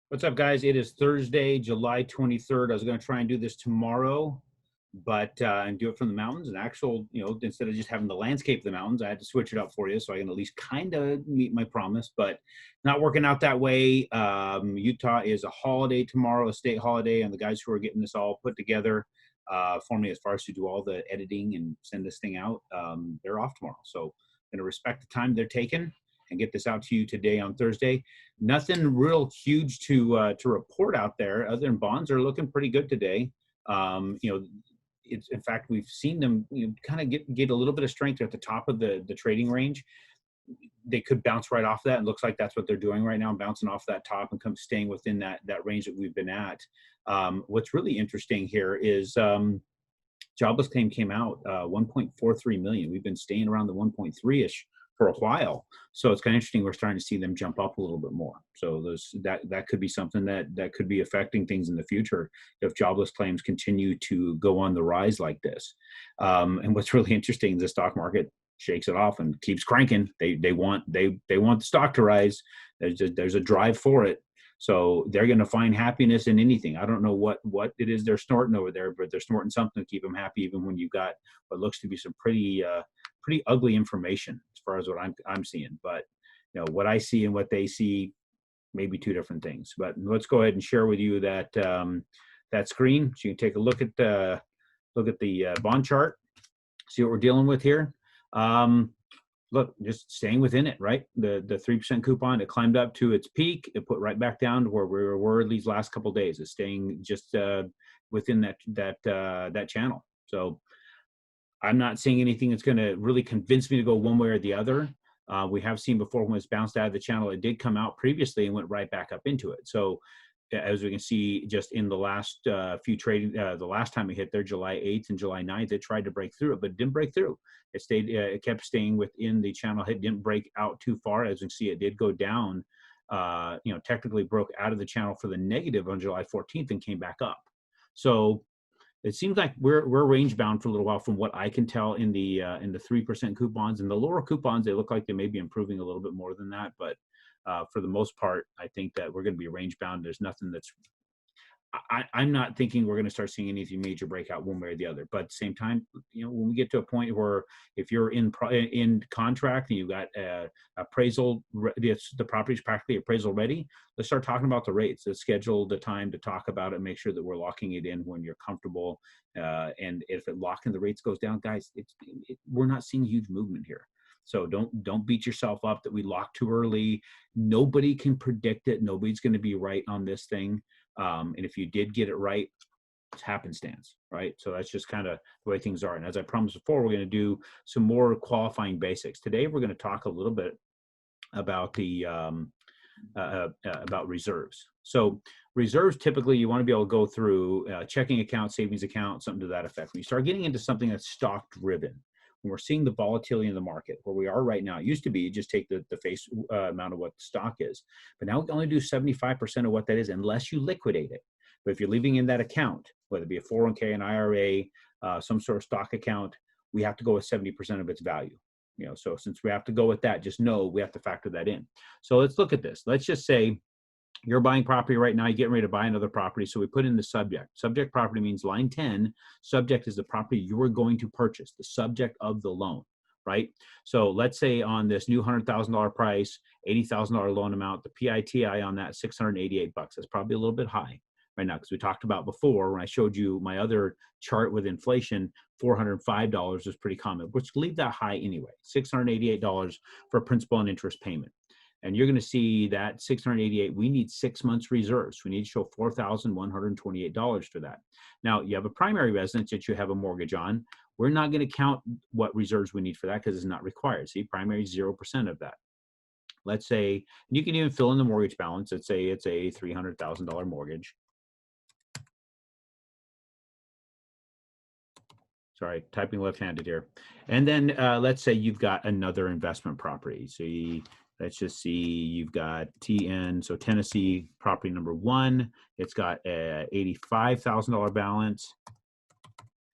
What's up, guys? It is Thursday, July 23rd. I was going to try and do this tomorrow, but and do it from the mountains. And actual, instead of just having the landscape of the mountains, I had to switch it up for you so I can at least kind of meet my promise. But not working out that way. Utah is a holiday tomorrow, a state holiday, and the guys who are getting this all put together for me, as far as to do all the editing and send this thing out, they're off tomorrow. So I'm going to respect the time they're taking and get this out to you today on Thursday. Nothing real huge to report out there, other than bonds are looking pretty good today. It's, in fact, we've seen them kind of get a little bit of strength at the top of the trading range. They could bounce right off that. It looks like that's what they're doing right now, bouncing off that top and staying within that range that we've been at. What's really interesting here is jobless claim came out 1.43 million. We've been staying around the 1.3-ish for a while. So it's kind of interesting. We're starting to see them jump up a little bit more. So that could be something that could be affecting things in the future if jobless claims continue to go on the rise like this. And what's really interesting, the stock market shakes it off and keeps cranking. They want the stock to rise. There's a drive for it. So they're going to find happiness in anything. I don't know what it is they're snorting over there, but they're snorting something to keep them happy, even when you've got what looks to be some pretty ugly information as far as what I'm seeing. But what I see and what they see may be two different things. But let's go ahead and share with you that that screen so you can take a look at the bond chart, see what we're dealing with here. Look, just staying within it, right? The 3% coupon, it climbed up to its peak. It put right back down to where we were these last couple of days. It's staying just within that channel. So I'm not seeing anything that's going to really convince me to go one way or the other. We have seen before when it's bounced out of the channel, it did come out previously and went right back up into it. So as we can see, just in the last few trading, the last time it hit there, July 8th and July 9th, it tried to break through it, but it didn't break through. It stayed, it kept staying within the channel. It didn't break out too far. As you can see, it did go down, technically broke out of the channel for the negative on July 14th and came back up. So it seems like we're range bound for a little while from what I can tell in the 3% coupons. And the lower coupons, they look like they may be improving a little bit more than that, but for the most part, I think that we're going to be range bound. There's nothing that's, I'm not thinking we're going to start seeing anything major breakout one way or the other. But at the same time, when we get to a point where if you're in contract and you've got appraisal, the property's practically appraisal ready, let's start talking about the rates. Let's schedule the time to talk about it, make sure that we're locking it in when you're comfortable. And if locking the rates goes down, guys, we're not seeing huge movement here. So don't beat yourself up that we locked too early. Nobody can predict it. Nobody's going to be right on this thing. And if you did get it right, it's happenstance, right? So that's just kind of the way things are. And as I promised before, we're going to do some more qualifying basics. Today, we're going to talk a little bit about the about reserves. So reserves, typically, you want to be able to go through checking account, savings account, something to that effect. When you start getting into something that's stock driven, when we're seeing the volatility in the market where we are right now, it used to be you just take the face amount of what the stock is, but now we can only do 75% of what that is unless you liquidate it. But if you're leaving in that account, whether it be a 401k, an IRA, some sort of stock account, we have to go with 70% of its value. So since we have to go with that, just know we have to factor that in. So let's look at this. Let's just say you're buying property right now, you're getting ready to buy another property. So we put in the subject. Subject property means line 10. Subject is the property you are going to purchase, the subject of the loan, right? So let's say on this new $100,000 price, $80,000 loan amount, the PITI on that, $688. That's probably a little bit high right now, because we talked about before when I showed you my other chart with inflation, $405 is pretty common, which leave that high anyway, $688 for principal and interest payment. And you're going to see that 688, we need 6 months reserves. We need to show $4,128 for that. Now, you have a primary residence that you have a mortgage on. We're not going to count what reserves we need for that because it's not required. See, primary is 0% of that. Let's say, you can even fill in the mortgage balance. Let's say it's a $300,000 mortgage. Sorry, typing left-handed here. And then let's say you've got another investment property. So let's just see, you've got TN, so Tennessee property number 1. It's got a $85,000 balance.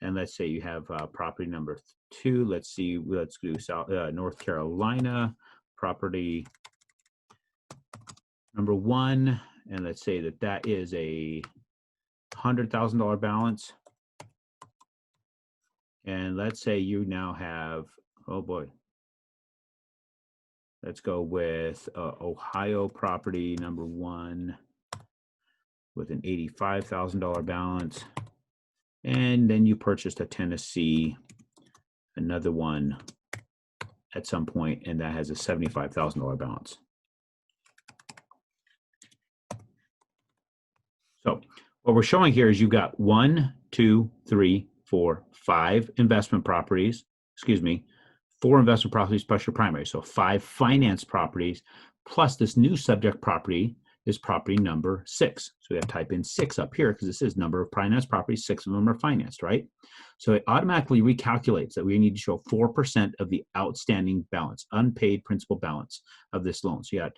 And let's say you have property number 2. Let's do North Carolina property number 1. and let's say that that is a $100,000 balance. And let's say you now have, oh boy, let's go with Ohio property number 1 with an $85,000 balance. And then you purchased a Tennessee, another one at some point, and that has a $75,000 balance. So what we're showing here is you've got 1, 2, 3, 4, 5 investment properties, 4 investment properties plus your primary. So 5 finance properties plus this new subject property is property number 6. So we have to type in 6 up here because this is number of finance properties, 6 of them are financed, right? So it automatically recalculates that we need to show 4% of the outstanding balance, unpaid principal balance of this loan. So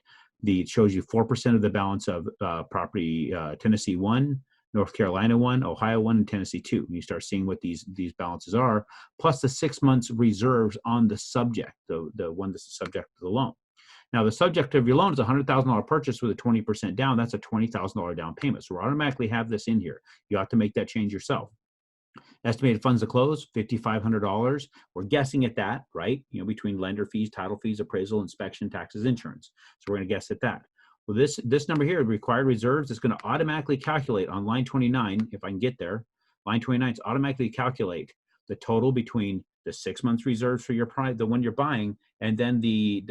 it shows you 4% of the balance of property Tennessee 1, North Carolina 1, Ohio 1, and Tennessee 2. And you start seeing what these balances are, plus the 6 months reserves on the subject, the one that's the subject of the loan. Now, the subject of your loan is a $100,000 purchase with a 20% down. That's a $20,000 down payment. So we'll automatically have this in here. You have to make that change yourself. Estimated funds to close, $5,500. We're guessing at that, right? Between lender fees, title fees, appraisal, inspection, taxes, insurance. So we're going to guess at that. Well, this number here, required reserves, is going to automatically calculate on line 29, if I can get there. Line 29 is automatically calculate the total between the 6 months reserves for the one you're buying, and then the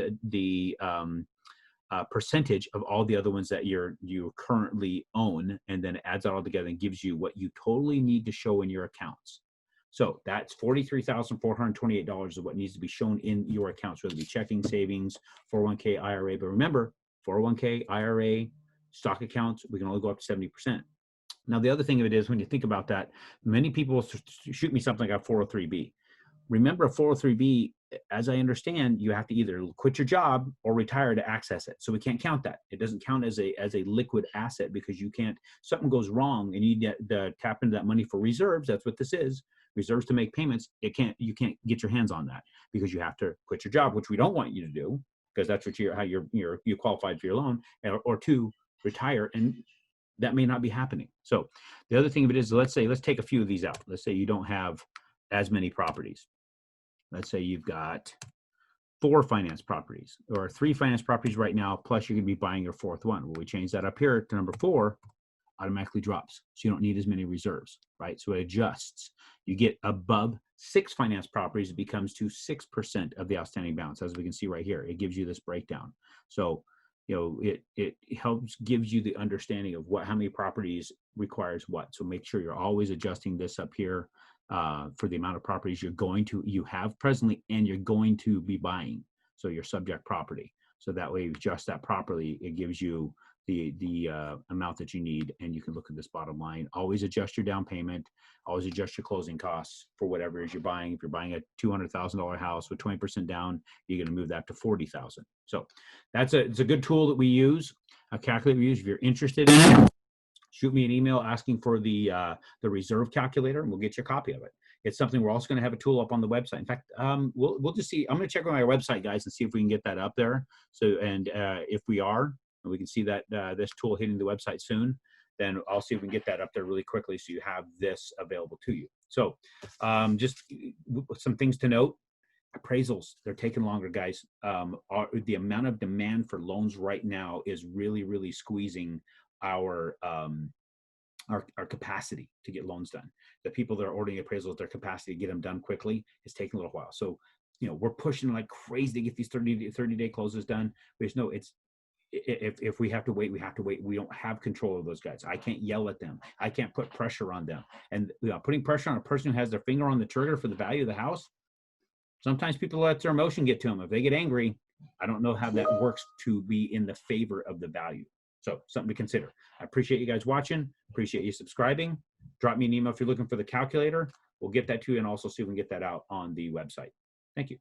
percentage of all the other ones that you currently own, and then it adds it all together and gives you what you totally need to show in your accounts. So that's $43,428 is what needs to be shown in your accounts, whether it be checking, savings, 401k, IRA. But remember, 401k, IRA, stock accounts, we can only go up to 70%. Now, the other thing of it is, when you think about that, many people shoot me something like a 403B. Remember, a 403B, as I understand, you have to either quit your job or retire to access it. So we can't count that. It doesn't count as a liquid asset because you can't, something goes wrong and you need to tap into that money for reserves. That's what this is. Reserves to make payments. You can't get your hands on that because you have to quit your job, which we don't want you to do because that's what you qualified for your loan, or 2, retire, and that may not be happening. So the other thing of it is, let's take a few of these out. Let's say you don't have as many properties. Let's say you've got 4 finance properties or 3 finance properties right now, plus you're going to be buying your 4th one. Well, we change that up here to number 4, automatically drops. So you don't need as many reserves, right? So it adjusts. You get above 6 finance properties, it becomes to 6% of the outstanding balance. As we can see right here, it gives you this breakdown. So, it gives you the understanding of how many properties requires what. So make sure you're always adjusting this up here for the amount of properties you have presently and you're going to be buying. So your subject property. So that way you adjust that properly. It gives you the amount that you need, and you can look at this bottom line. Always adjust your down payment. Always adjust your closing costs for whatever it is you're buying. If you're buying a $200,000 house with 20% down, you're going to move that to $40,000. So it's a good tool that we use, a calculator we use. If you're interested in it, shoot me an email asking for the reserve calculator, and we'll get you a copy of it. It's something we're also going to have a tool up on the website. In fact, we'll just see. I'm going to check on our website, guys, and see if we can get that up there. So, and if we are, and we can see that this tool hitting the website soon, then I'll see if we can get that up there really quickly so you have this available to you. So just some things to note. Appraisals, they're taking longer, guys. The amount of demand for loans right now is really, really squeezing our capacity to get loans done. The people that are ordering appraisals, their capacity to get them done quickly is taking a little while. So, we're pushing like crazy to get these 30-day closes done. We just know if we have to wait, we have to wait. We don't have control of those guys. I can't yell at them. I can't put pressure on them. And putting pressure on a person who has their finger on the trigger for the value of the house, sometimes people let their emotion get to them. If they get angry, I don't know how that works to be in the favor of the value. So something to consider. I appreciate you guys watching. Appreciate you subscribing. Drop me an email if you're looking for the calculator. We'll get that to you and also see if we can get that out on the website. Thank you.